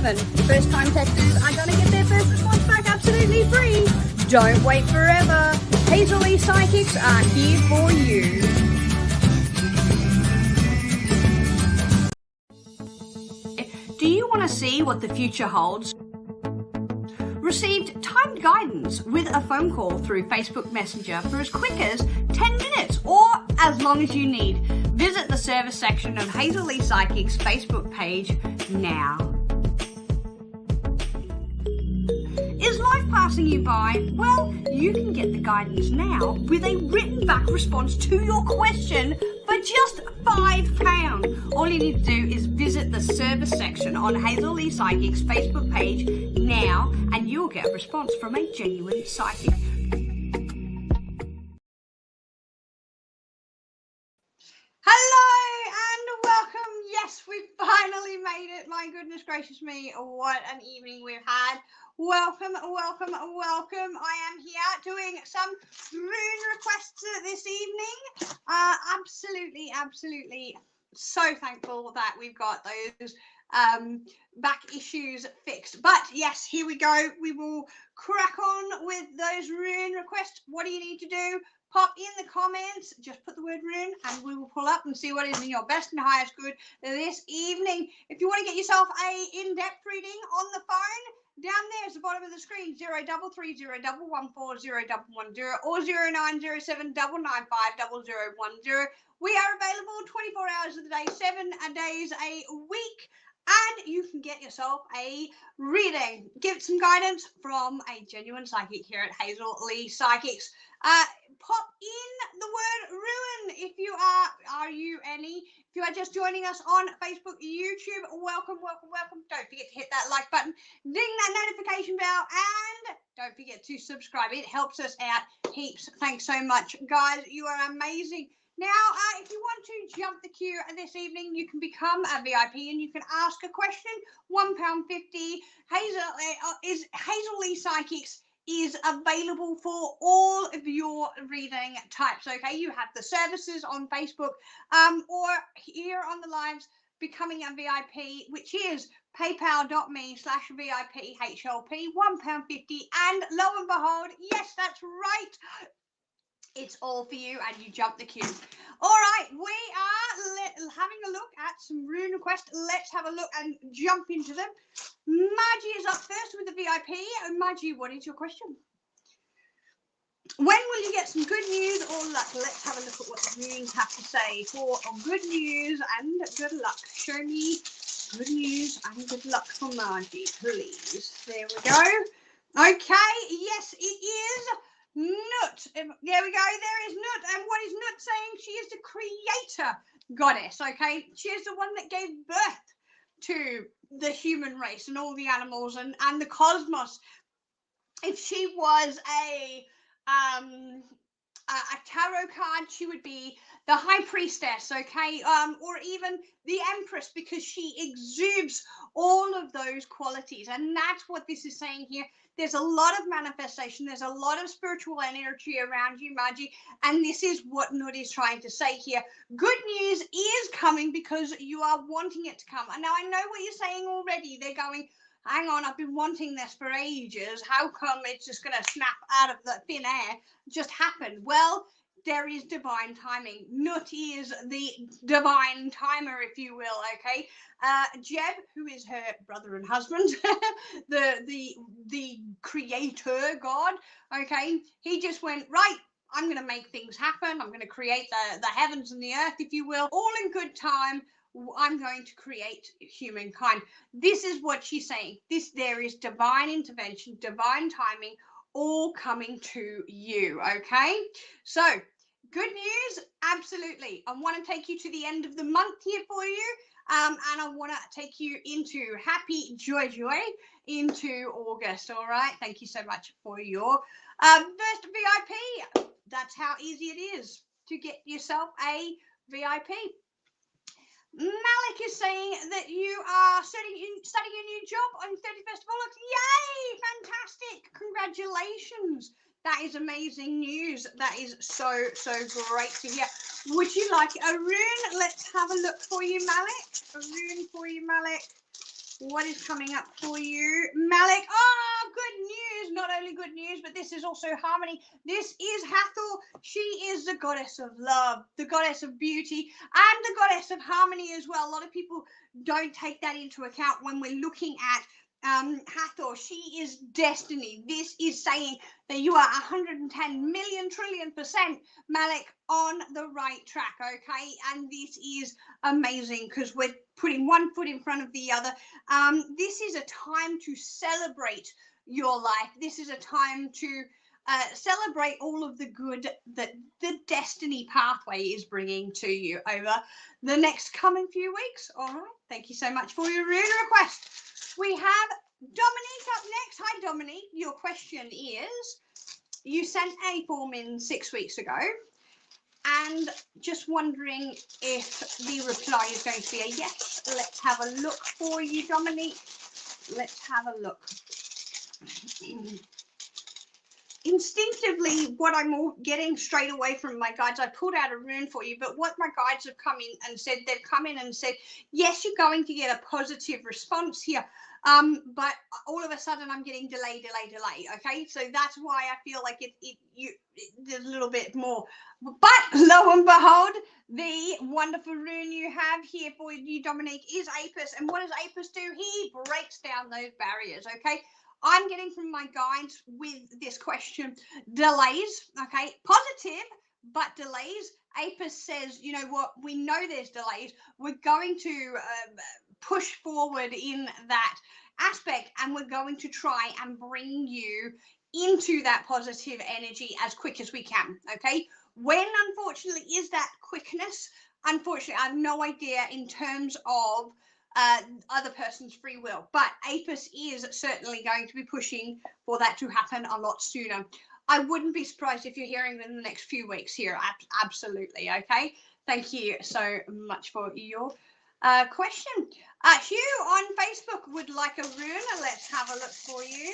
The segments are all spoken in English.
7. First-time testers are going to get their first response back absolutely free. Don't wait forever. Hazel Lee Psychics are here for you. Do you want to see what the future holds? Received timed guidance with a phone call through Facebook Messenger for as quick as 10 minutes or as long as you need. Visit the service section of Hazel Lee Psychics Facebook page now. Is life passing you by? Well, you can get the guidance now with a written back response to your question for just £5. All you need to do is visit the service section on Hazel Lee Psychics Facebook page now and you'll get a response from a genuine psychic. Hello and welcome. Yes, we finally made it. My goodness gracious me, what an evening we've had. Welcome, welcome, welcome. I am here doing some rune requests this evening. Absolutely so thankful that we've got those back issues fixed. But yes, here we go. We will crack on with those rune requests. What do you need to do? Pop in the comments, just put the word rune and we will pull up and see what is in your best and highest good this evening. If you want to get yourself a in-depth reading on the phone, down there is the bottom of the screen, 0330 114 0110 or 0907 995 0010. We are available 24 hours of the day, 7 days a week, and you can get yourself a reading. Give some guidance from a genuine psychic here at Hazel Lee Psychics. Pop in the word ruin if you are you any? If you are just joining us on Facebook, YouTube, welcome. Don't forget to hit that like button, ding that notification bell, and don't forget to subscribe. It helps us out heaps. Thanks so much, guys. You are amazing. Now, if you want to jump the queue this evening, you can become a VIP and you can ask a question. £1.50. Hazel Lee Psychics is available for all of your reading types. Okay, you have the services on Facebook or here on the lives, becoming a VIP, which is paypal.me/VIPHLP, £1.50, and lo and behold, yes, that's right, it's all for you and you jump the queue. All right, we are having a look at some rune requests. Let's have a look and jump into them. Margie is up first with the VIP. Margie, what is your question? When will you get some good news or luck? Let's have a look at what the runes have to say for good news and good luck. Show me good news and good luck for Margie, please. There we go. Okay, yes, it is Nut. There we go. There is Nut. And what is Nut saying? She is the creator goddess, okay? She is the one that gave birth to the human race and all the animals and the cosmos. If she was a tarot card, she would be the high priestess, okay, or even the empress, because she exudes all of those qualities. And that's what this is saying here. There's a lot of manifestation, there's a lot of spiritual energy around you, Margie, and this is what Nut is trying to say here. Good news is coming because you are wanting it to come. And now I know what you're saying already. They're going, hang on, I've been wanting this for ages. How come it's just going to snap out of the thin air? Just happened. Well, there is divine timing. Nut is the divine timer, if you will, okay? Jeb, who is her brother and husband, the creator god, okay? He just went, right, I'm going to make things happen. I'm going to create the heavens and the earth, if you will, all in good time. I'm going to create humankind. This is what she's saying. There is divine intervention, divine timing, all coming to you, okay? So, good news, absolutely. I want to take you to the end of the month here for you, and I want to take you into happy joy into August, all right? Thank you so much for your first VIP. That's how easy it is to get yourself a VIP. Malik is saying that you are starting a new job on 31st of August. Yay! Fantastic! Congratulations. That is amazing news. That is so great to hear. Would you like a rune? Let's have a look for you, Malik. A rune for you, Malik. What is coming up for you, Malik? Oh, good news. Not only good news, but this is also harmony. This is Hathor. She is the goddess of love, the goddess of beauty, and the goddess of harmony as well. A lot of people don't take that into account when we're looking at Hathor. She is destiny. This is saying that you are 110 million trillion %, Malik, on the right track, okay? And this is amazing because we're putting one foot in front of the other. This is a time to celebrate your life. This is a time to celebrate all of the good that the destiny pathway is bringing to you over the next coming few weeks. All right. Thank you so much for your rune request. We have Dominique up next. Hi, Dominique. Your question is, you sent a form in 6 weeks ago, and just wondering if the reply is going to be a yes. Let's have a look for you, Dominique. Let's have a look. Instinctively, what I'm getting straight away from my guides, I pulled out a rune for you, but what my guides have come in and said, they've come in and said, yes, you're going to get a positive response here. But all of a sudden I'm getting delay. Okay, so that's why I feel like there's a little bit more. But lo and behold, the wonderful rune you have here for you, Dominique, is Apis. And what does Apis do? He breaks down those barriers. Okay, I'm getting from my guides with this question, delays. Okay, positive, but delays. Apis says, you know what? We know there's delays. We're going to push forward in that aspect, and we're going to try and bring you into that positive energy as quick as we can. Okay, when unfortunately is that quickness? Unfortunately, I have no idea in terms of other person's free will, but Apis is certainly going to be pushing for that to happen a lot sooner. I wouldn't be surprised if you're hearing them in the next few weeks here. Absolutely. Okay, thank you so much for your question. Hugh on Facebook would like a rune. Let's have a look for you.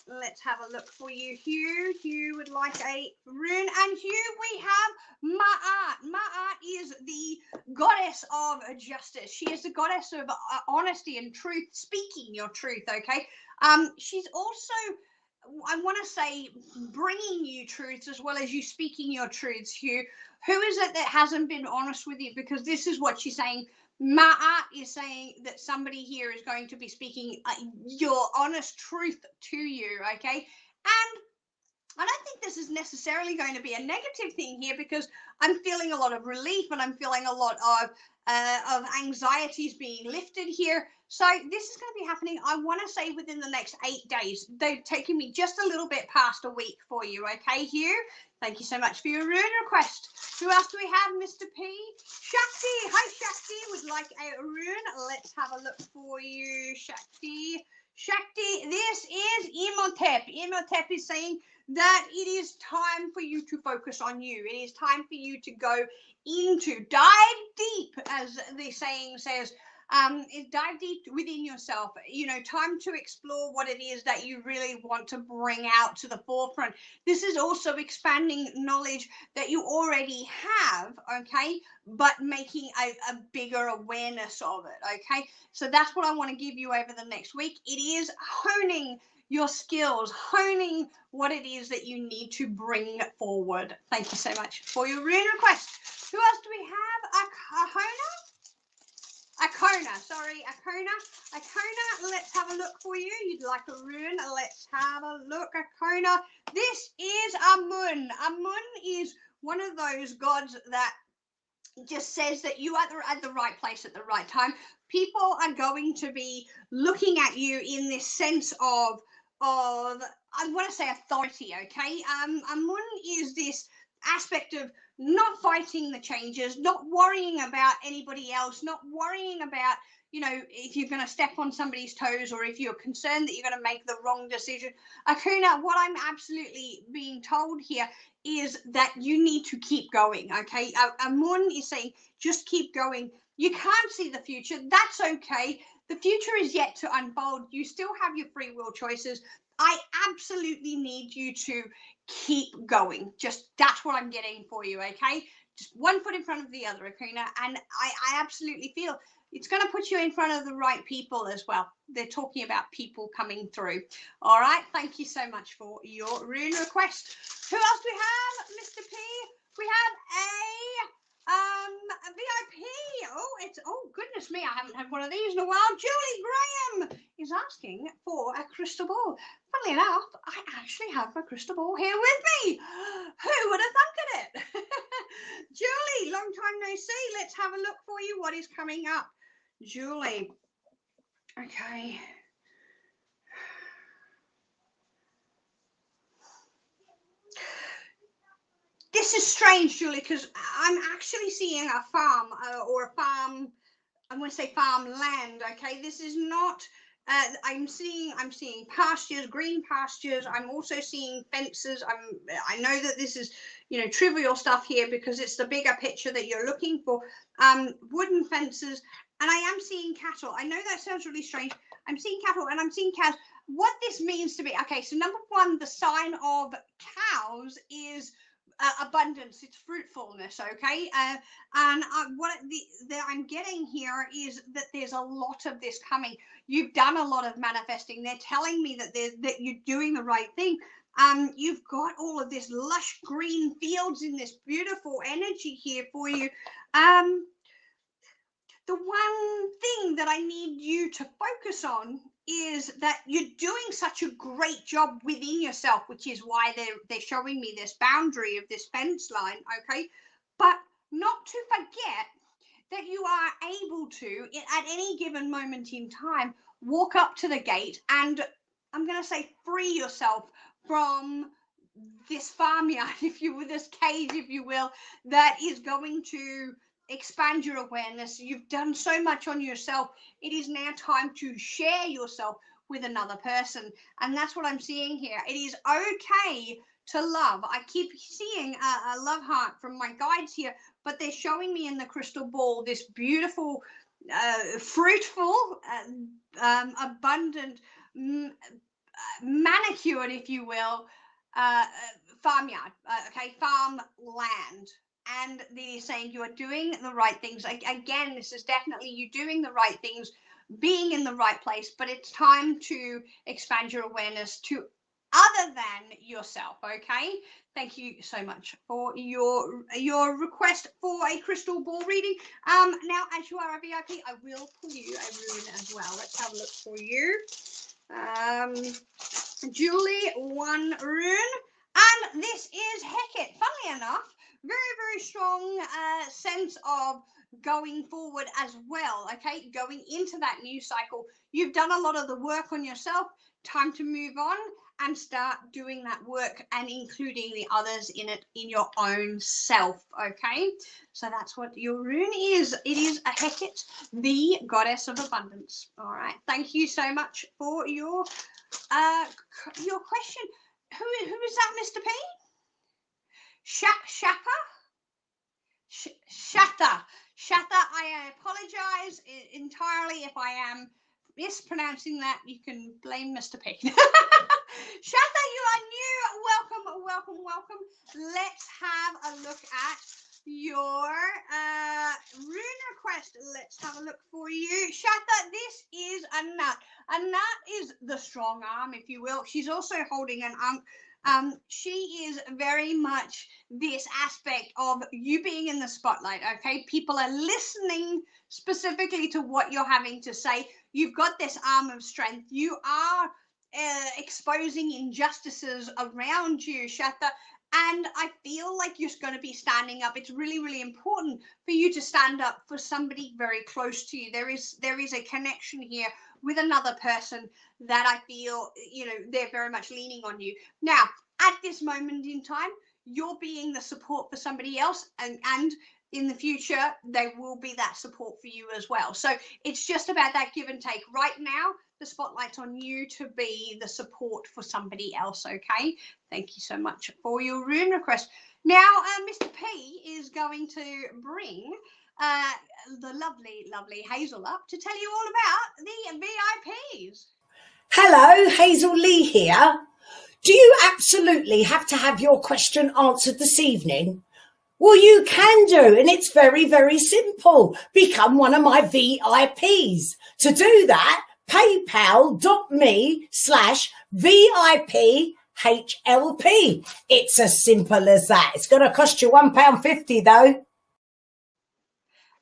Let's have a look for you, Hugh. Hugh would like a rune. And Hugh, we have Ma'at. Ma'at is the goddess of justice. She is the goddess of honesty and truth, speaking your truth, okay? She's also, I want to say, bringing you truths as well as you speaking your truths, Hugh. Who is it that hasn't been honest with you? Because this is what she's saying. Ma'at is saying that somebody here is going to be speaking your honest truth to you, okay? And I don't think this is necessarily going to be a negative thing here, because I'm feeling a lot of relief and I'm feeling a lot of anxieties being lifted here. So this is going to be happening, I want to say, within the next 8 days. They've taken me just a little bit past a week for you, okay, Hugh? Thank you so much for your rune request. Who else do we have, Mr. P? Shakti. Hi, Shakti. Would like a rune. Let's have a look for you, Shakti. Shakti, this is Imhotep. Imhotep is saying that it is time for you to focus on you. It is time for you to go into, dive deep, as the saying says. Dive deep within yourself. You know, time to explore what it is that you really want to bring out to the forefront. This is also expanding knowledge that you already have, okay, but making a bigger awareness of it, okay? So that's what I want to give you over the next week. It is honing your skills, honing what it is that you need to bring forward. Thank you so much for your rune request. Who else do we have? Akona, sorry, Akona, let's have a look for you. You'd like a rune. Let's have a look, Akona. This is Amun. Amun is one of those gods that just says that you are at the right place at the right time. People are going to be looking at you in this sense of I want to say authority, okay? Amun is this aspect of not fighting the changes, not worrying about anybody else, not worrying about, you know, if you're going to step on somebody's toes or if you're concerned that you're going to make the wrong decision. Akuna, what I'm absolutely being told here is that you need to keep going, okay? Amun is saying just keep going. You can't see the future. That's okay. The future is yet to unfold. You still have your free will choices. I absolutely need you to keep going. Just that's what I'm getting for you, okay? Just one foot in front of the other, Akuna. And I absolutely feel it's going to put you in front of the right people as well. They're talking about people coming through. All right. Thank you so much for your rune request. Who else do we have? Mr. P. We have a VIP. Oh goodness me, I haven't had one of these in a while. Julie Graham is asking for a crystal ball. Funnily enough, I actually have a crystal ball here with me. Who would have thunk it? Julie, long time no see. Let's have a look for you. What is coming up? Julie. Okay. This is strange, Julie, because I'm actually seeing a farm or a farm. I'm going to say farmland. Okay, this is not. I'm seeing pastures, green pastures. I'm also seeing fences. I know that this is, you know, trivial stuff here because it's the bigger picture that you're looking for. Wooden fences, and I am seeing cattle. I know that sounds really strange. I'm seeing cattle and I'm seeing cows. What this means to me, okay, so number one, the sign of cows is abundance, it's fruitfulness, okay, and what I'm getting here is that there's a lot of this coming. You've done a lot of manifesting. They're telling me that you're doing the right thing. You've got all of this lush green fields in this beautiful energy here for you. The one thing that I need you to focus on is that you're doing such a great job within yourself, which is why they're showing me this boundary of this fence line, okay? But not to forget that you are able to, at any given moment in time, walk up to the gate and, I'm going to say, free yourself from this farmyard, if you will, this cage, if you will, that is going to expand your awareness. You've done so much on yourself. It is now time to share yourself with another person. And that's what I'm seeing here. It is okay to love. I keep seeing a love heart from my guides here, but they're showing me in the crystal ball this beautiful, fruitful, abundant, manicured, if you will, farmyard, okay, farmland. And they're saying you are doing the right things. Again, this is definitely you doing the right things, being in the right place, but it's time to expand your awareness to other than yourself, okay? Thank you so much for your request for a crystal ball reading. Now, as you are a VIP, I will pull you a rune as well. Let's have a look for you. Julie, one rune. And this is Hecate. Funnily enough, very, very strong sense of going forward as well, okay? Going into that new cycle. You've done a lot of the work on yourself. Time to move on and start doing that work and including the others in it, in your own self, okay? So that's what your rune is. It is a Hecate, the goddess of abundance. All right. Thank you so much for your question. Who is that, Mr. P? Shatta, I apologize entirely if I am mispronouncing that. You can blame Mr. P. Shatta, you are new. Welcome. Let's have a look at your rune request. Let's have a look for you. Shatta, this is Anat. Anat is the strong arm, if you will. She's also holding an she is very much this aspect of you being in the spotlight, okay? People are listening specifically to what you're having to say. You've got this arm of strength. You are exposing injustices around you, Shatta, and I feel like you're going to be standing up. It's really, really important for you to stand up for somebody very close to you. There is a connection here with another person that I feel, you know, they're very much leaning on you. Now, at this moment in time, you're being the support for somebody else, and in the future, they will be that support for you as well. So it's just about that give and take. Right now, the spotlight's on you to be the support for somebody else, okay? Thank you so much for your rune request. Now, Mr. P is going to bring the lovely Hazel up to tell you all about the VIPs. Hello, Hazel Lee here. Do you absolutely have to have your question answered this evening? Well, you can do, and it's very, very simple. Become one of my VIPs. To do that, paypal.me/VIPHLP. It's as simple as that. It's going to cost you £1.50 though.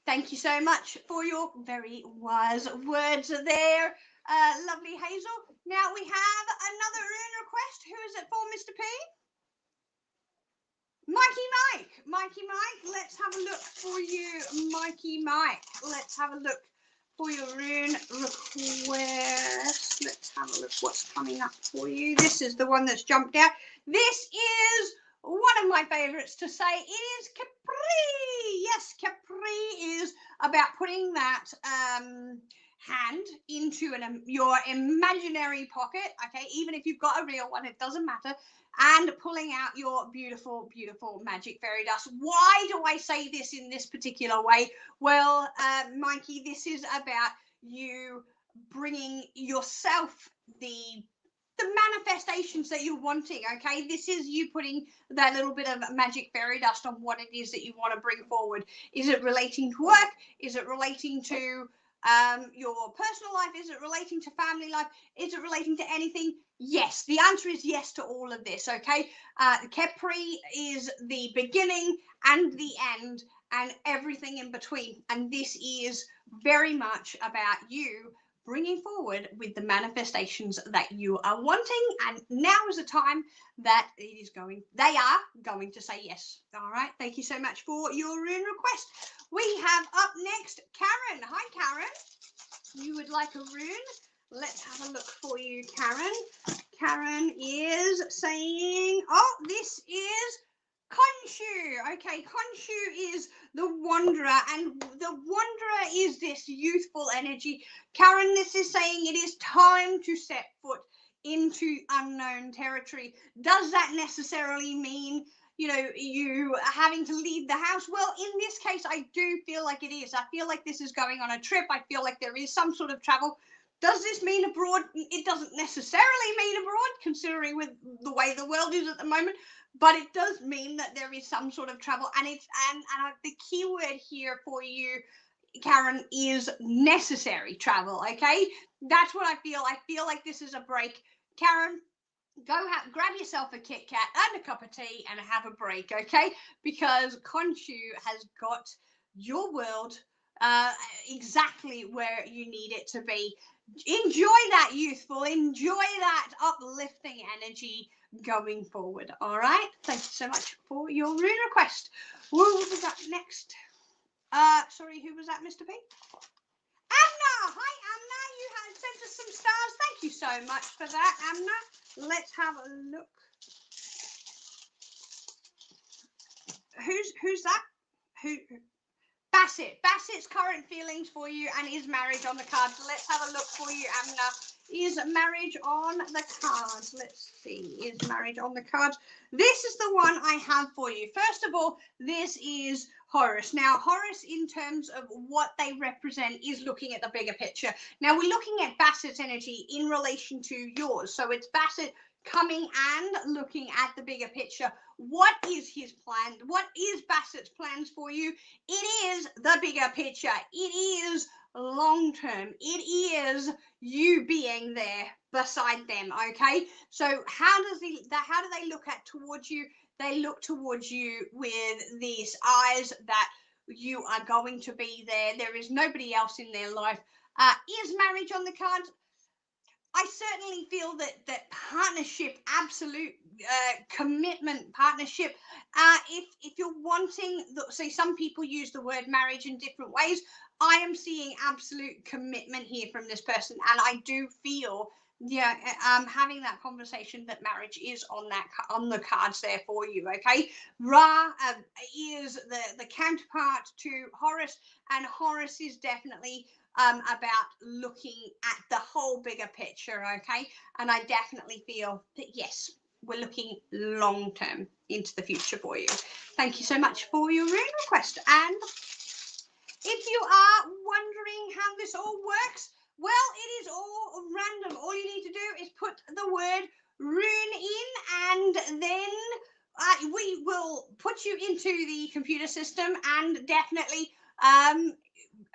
Thank you so much for your very wise words there, lovely Hazel. Now we have another rune request. Who is it for, Mr. P? Mikey Mike, let's have a look for you, Mikey Mike. Let's have a look for your rune request. Let's have a look what's coming up for you. This is the one that's jumped out. This is one of my favorites to say. It is Capri. Yes, Capri is about putting that hand into your imaginary pocket. Okay, even if you've got a real one, it doesn't matter. And pulling out your beautiful, beautiful magic fairy dust. Why do I say this in this particular way? Well, Mikey, this is about you bringing yourself the manifestations that you're wanting. Okay, this is you putting that little bit of magic fairy dust on what it is that you want to bring forward. Is it relating to work? Is it relating to your personal life? Is it relating to family life? Is it relating to anything? Yes, the answer is yes to all of this. Okay, Capri is the beginning and the end and everything in between, and this is very much about you bringing forward with the manifestations that you are wanting, and now is the time that they are going to say yes. All right, thank you so much for your rune request. We have up next Karen. Hi Karen, you would like a rune? Let's have a look for you, Karen. Karen is saying, oh, this is Khonshu. Okay, Khonshu is the wanderer, and the wanderer is this youthful energy. Karen, this is saying it is time to set foot into unknown territory. Does that necessarily mean, you know, you having to leave the house? Well, in this case, I do feel like it is. I feel like this is going on a trip. I feel like there is some sort of travel. Does this mean abroad? It doesn't necessarily mean abroad, considering with the way the world is at the moment, but it does mean that there is some sort of travel, and it's the key word here for you, Karen, is necessary travel. Okay, that's what I feel. I feel like this is a break. Karen, grab yourself a Kit Kat and a cup of tea and have a break, okay? Because Khonshu has got your world exactly where you need it to be. Enjoy that youthful, enjoy that uplifting energy going forward. All right, thank you so much for your rune request. What was that next? Sorry, who was that, Mr. P? Amna. Hi Amna, you had sent us some stars. Thank you so much for that, Amna. Let's have a look. Who's that? Who? Bassett. Bassett's current feelings for you, and is marriage on the cards. Let's have a look for you, Amna. Is marriage on the cards? Let's see. Is marriage on the cards? This is the one I have for you. First of all, this is Horus. Now, Horus, in terms of what they represent, is looking at the bigger picture. Now, we're looking at Bassett's energy in relation to yours. So it's Bassett coming and looking at the bigger picture. What is his plan? What is Bassett's plans for you? It is the bigger picture. It is long term. It is you being there beside them. Okay, so how do they look towards you? They look towards you with these eyes that you are going to be there. There is nobody else in their life. Is marriage on the cards? I certainly feel that partnership, absolute commitment, partnership. If you're wanting, see, some people use the word marriage in different ways. I am seeing absolute commitment here from this person, and I do feel, yeah, having that conversation that marriage is on the cards there for you. Okay, Ra is the counterpart to Horus, and Horus is definitely about looking at the whole bigger picture. Okay, and I definitely feel that yes, we're looking long term into the future for you. Thank you so much for your rune request. And if you are wondering how this all works, well, it is all random. All you need to do is put the word rune in, and then we will put you into the computer system, and definitely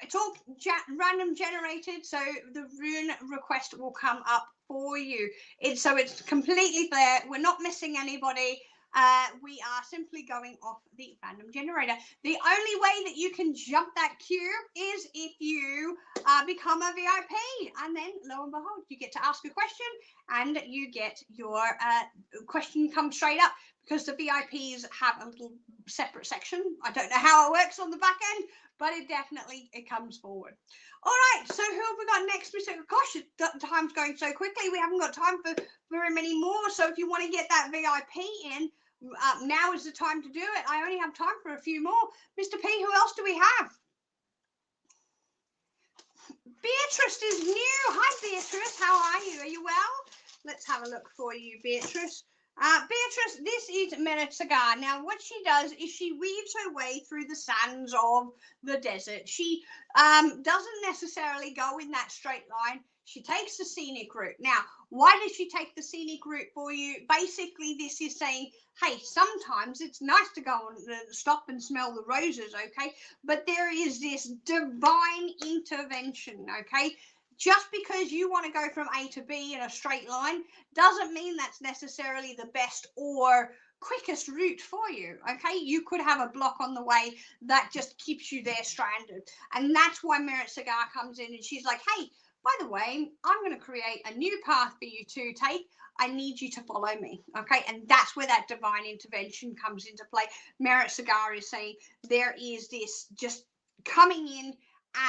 it's all random generated, so the rune request will come up for you. So it's completely fair. We're not missing anybody. We are simply going off the random generator. The only way that you can jump that queue is if you become a VIP, and then lo and behold, you get to ask a question, and you get your question come straight up, because the VIPs have a little separate section. I don't know how it works on the back end, but it comes forward. All right, so who have we got next, Mr. Gosh, time's going so quickly. We haven't got time for very many more. So if you want to get that VIP in, now is the time to do it. I only have time for a few more. Mr. P, who else do we have? Beatrice is new. Hi, Beatrice. How are you? Are you well? Let's have a look for you, Beatrice. Beatrice, this is Merit Cigar. Now, what she does is she weaves her way through the sands of the desert. She doesn't necessarily go in that straight line. She takes the scenic route. Now, why does she take the scenic route for you? Basically, this is saying, hey, sometimes it's nice to go and stop and smell the roses, okay? But there is this divine intervention, okay? Just because you want to go from A to B in a straight line doesn't mean that's necessarily the best or quickest route for you, okay? You could have a block on the way that just keeps you there stranded. And that's why Merit Cigar comes in and she's like, hey, by the way, I'm going to create a new path for you to take. I need you to follow me, okay? And that's where that divine intervention comes into play. Merit Cigar is saying there is this just coming in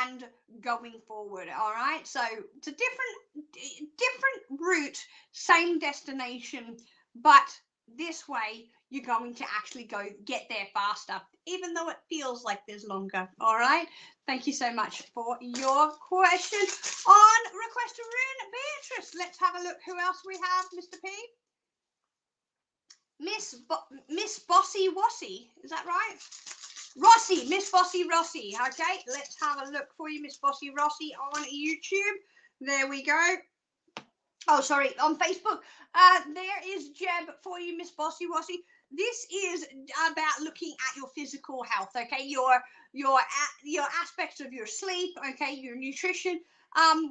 and going forward. All right, so it's a different route, same destination, but this way you're going to actually get there faster, even though it feels like there's longer. All right, thank you so much for your question on Request a Rune, Beatrice. Let's have a look who else we have, Mr. P. Miss Bossy Wassy, is that right? Rossi, Miss Bossy Rossi. Okay, let's have a look for you, Miss Bossy Rossi on YouTube. There we go. Oh, sorry, on Facebook. There is Jeb for you, Miss Bossy Rossi. This is about looking at your physical health. Okay, your aspects of your sleep. Okay, your nutrition.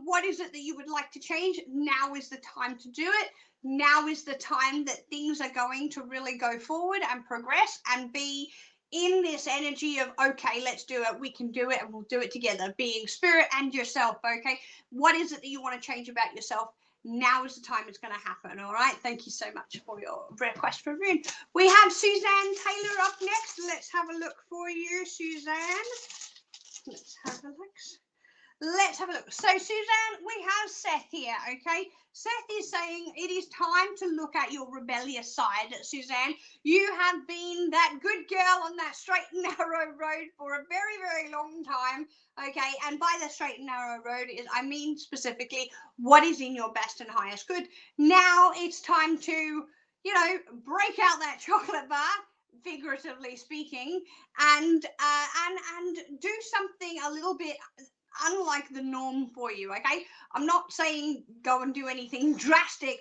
What is it that you would like to change? Now is the time to do it. Now is the time that things are going to really go forward and progress and be in this energy of, okay, let's do it, we can do it, and we'll do it together, being spirit and yourself. Okay, what is it that you want to change about yourself? Now is the time it's going to happen. All right, thank you so much for your request for rune. We have Suzanne Taylor up next. Let's have a look for you, Suzanne. Let's have a look. Let's have a look. So, Suzanne, we have Seth here, okay? Seth is saying it is time to look at your rebellious side, Suzanne. You have been that good girl on that straight and narrow road for a very, very long time, okay? And by the straight and narrow road, I mean specifically what is in your best and highest good. Now it's time to, you know, break out that chocolate bar, figuratively speaking, and do something a little bit unlike the norm for you. Okay, I'm not saying go and do anything drastic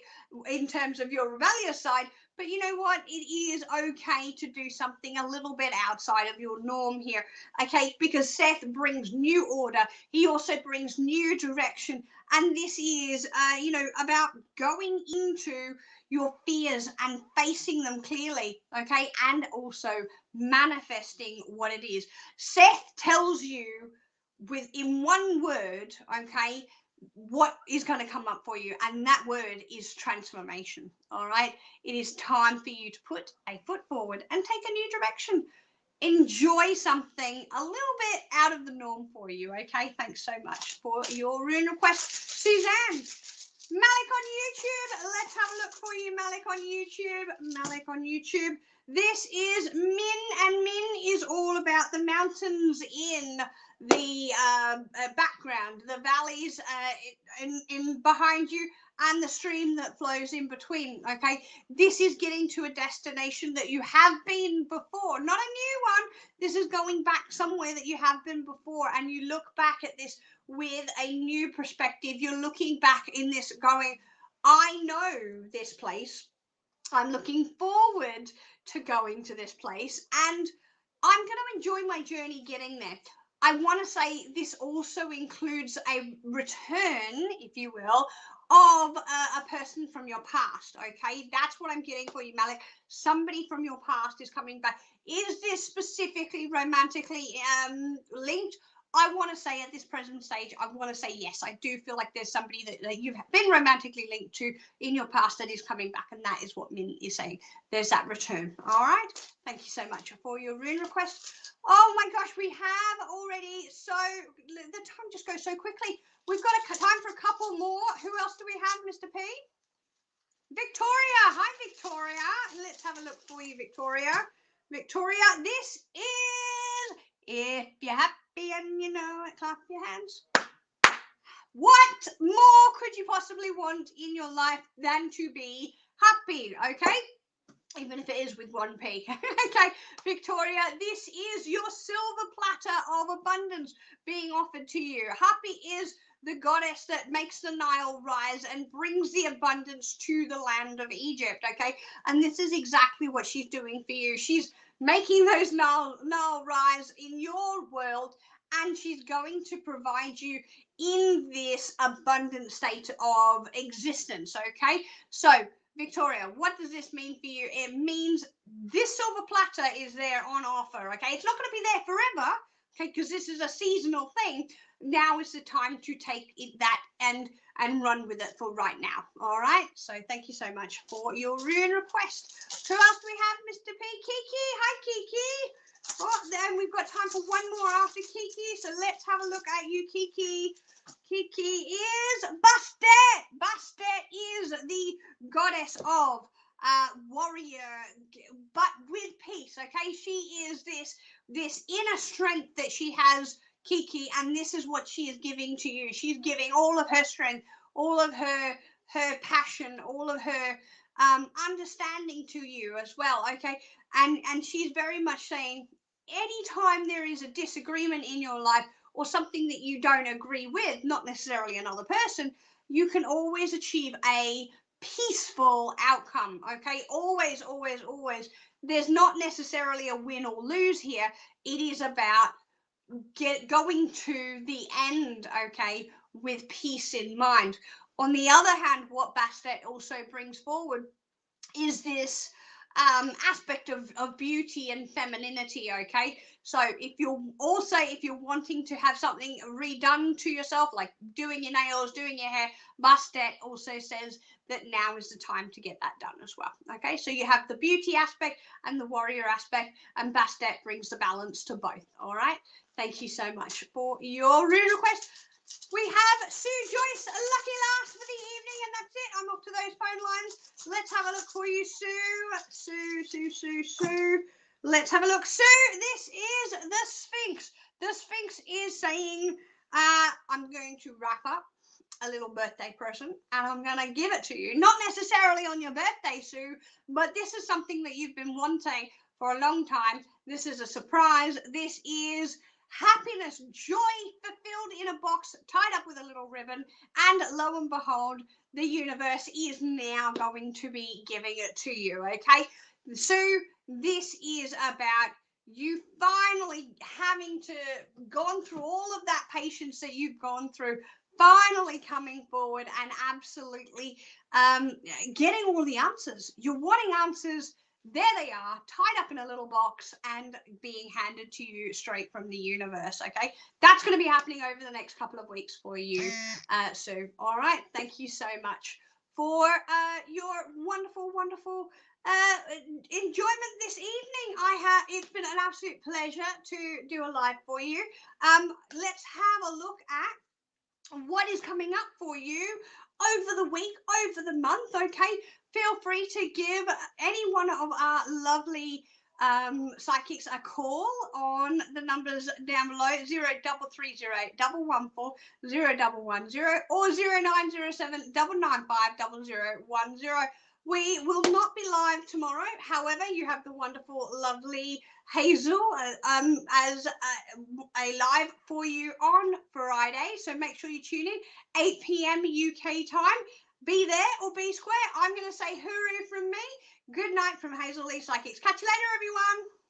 in terms of your rebellious side, but you know what, it is okay to do something a little bit outside of your norm here, okay? Because Seth brings new order, he also brings new direction, and this is you know, about going into your fears and facing them clearly, okay? And also manifesting what it is. Seth tells you in one word, okay, what is going to come up for you, and that word is transformation. All right, it is time for you to put a foot forward and take a new direction. Enjoy something a little bit out of the norm for you. Okay, thanks so much for your rune request, Suzanne. Malik on YouTube, let's have a look for you, Malik on YouTube. Malik on YouTube. This is Min, and Min is all about the mountains in the background, the valleys in behind you, and the stream that flows in between. Okay, this is getting to a destination that you have been before, not a new one. This is going back somewhere that you have been before, and you look back at this with a new perspective. You're looking back in this going, I know this place. I'm looking forward to going to this place, and I'm going to enjoy my journey getting there. I want to say this also includes a return, if you will, of a person from your past. Okay, that's what I'm getting for you, Malik. Somebody from your past is coming back. Is this specifically romantically linked? I want to say at this present stage, I want to say yes. I do feel like there's somebody that you've been romantically linked to in your past that is coming back, and that is what Min is saying. There's that return. All right. Thank you so much for your rune request. Oh my gosh, we have already the time just goes so quickly. We've got time for a couple more. Who else do we have, Mr. P? Victoria. Hi, Victoria. Let's have a look for you, Victoria. Victoria, this is If You're Happy and You Know It, Clap Your Hands. What more could you possibly want in your life than to be happy? Okay, even if it is with 1p. Okay, Victoria, this is your silver platter of abundance being offered to you. Happy is the goddess that makes the Nile rise and brings the abundance to the land of Egypt. Okay, and this is exactly what she's doing for you. She's making those Nile rise in your world, and she's going to provide you in this abundant state of existence. Okay, so Victoria, what does this mean for you? It means this silver platter is there on offer. Okay, it's not going to be there forever. Okay, because this is a seasonal thing. Now is the time to take that and run with it for right now. All right. So thank you so much for your rune request. Who else do we have, Mr. P? Kiki. Hi, Kiki. Oh, then we've got time for one more after Kiki. So let's have a look at you, Kiki. Kiki is Bastet. Bastet is the goddess of warrior, but with peace. Okay, she is this inner strength that she has, Kiki, and this is what she is giving to you. She's giving all of her strength, all of her passion, all of her understanding to you as well. Okay, and she's very much saying, anytime there is a disagreement in your life or something that you don't agree with, not necessarily another person, you can always achieve a peaceful outcome. Okay, always, always, always. There's not necessarily a win or lose here. It is about going to the end, okay, with peace in mind. On the other hand, what Bastet also brings forward is this aspect of beauty and femininity. Okay, so if you're wanting to have something redone to yourself, like doing your nails, doing your hair, Bastet also says that now is the time to get that done as well. Okay, so you have the beauty aspect and the warrior aspect, and Bastet brings the balance to both. All right, thank you so much for your rune request. We have Sue Joyce, lucky last for the evening, and that's it. I'm off to those phone lines. Let's have a look for you, Sue. Let's have a look. Sue, this is the Sphinx. The Sphinx is saying, I'm going to wrap up a little birthday present, and I'm going to give it to you. Not necessarily on your birthday, Sue, but this is something that you've been wanting for a long time. This is a surprise. This is happiness, joy fulfilled in a box, tied up with a little ribbon, and lo and behold, the universe is now going to be giving it to you. Okay, so this is about you finally having to gone through all of that patience that you've gone through, finally coming forward and absolutely getting all the answers. You're wanting answers. There they are, tied up in a little box and being handed to you straight from the universe. Okay, that's going to be happening over the next couple of weeks for you, Sue. All right, thank you so much for your wonderful enjoyment this evening. It's been an absolute pleasure to do a live for you. Let's have a look at what is coming up for you over the week, over the month. Okay, feel free to give any one of our lovely psychics a call on the numbers down below: 0330 114 0110 or 0907 995 0010. We will not be live tomorrow. However, you have the wonderful, lovely Hazel as a live for you on Friday. So make sure you tune in 8 p.m. UK time. be there or be square. I'm going to say hooroo from me. Good night from Hazel Lee Psychics. Catch you later, everyone.